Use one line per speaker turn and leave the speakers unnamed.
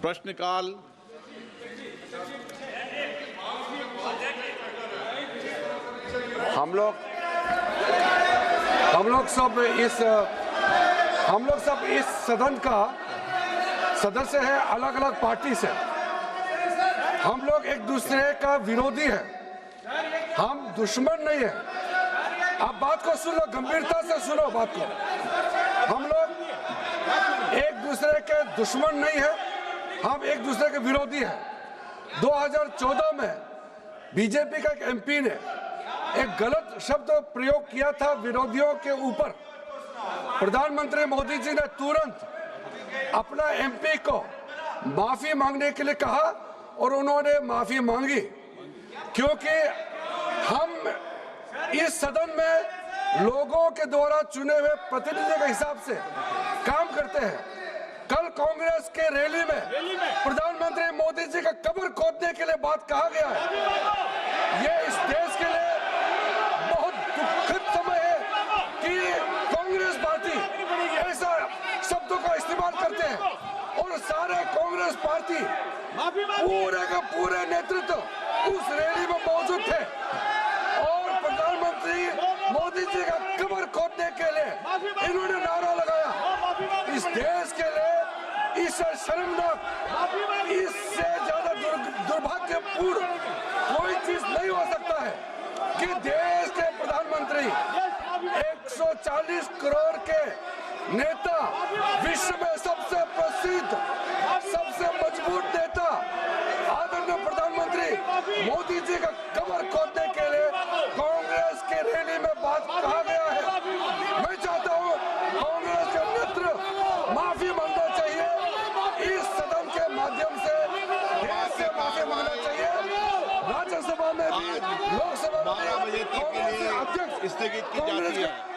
प्रश्नकाल।
हम लोग सब इस सदन का सदस्य है, अलग अलग पार्टी से। हम लोग एक दूसरे का विरोधी है, हम दुश्मन नहीं है। आप बात को सुनो, गंभीरता से सुनो बात को। हम लोग एक दूसरे के दुश्मन नहीं है, हम एक दूसरे के विरोधी हैं। 2014 में बीजेपी का एक एमपी ने एक गलत शब्द प्रयोग किया था विरोधियों के ऊपर। प्रधानमंत्री मोदी जी ने तुरंत अपना एमपी को माफी मांगने के लिए कहा और उन्होंने माफी मांगी, क्योंकि हम इस सदन में लोगों के द्वारा चुने हुए प्रतिनिधि के हिसाब से काम करते हैं। कल कांग्रेस के रैली में प्रधानमंत्री मोदी जी का कब्र खोदने के लिए बात कहा गया है। ये इस देश के लिए बहुत दुखद समय है कि कांग्रेस पार्टी ऐसा शब्दों का इस्तेमाल करते हैं और सारे कांग्रेस पार्टी पूरे का पूरे नेतृत्व उस रैली में मौजूद थे और प्रधानमंत्री मोदी जी का कब्र खोदने के लिए इन्होंने नारा लगाया। इस देश के लिए इससे शर्मनाक, इससे ज्यादा दुर्भाग्यपूर्ण कोई चीज नहीं हो सकता है कि देश के प्रधानमंत्री 140 करोड़ के नेता, विश्व में सबसे प्रसिद्ध, सबसे मजबूत नेता आदरणीय प्रधानमंत्री मोदी जी का कब्र खोदने के लिए कांग्रेस के रैली में बात कहा गया है। मैं चाहता हूं कांग्रेस के नेतृत्व माफी मांगना चाहिए, इस सदन के माध्यम से देश से माफी मांगना चाहिए। राज्यसभा में भी, लोकसभा में भी कांग्रेस के अध्यक्ष
स्थगित की जाती है।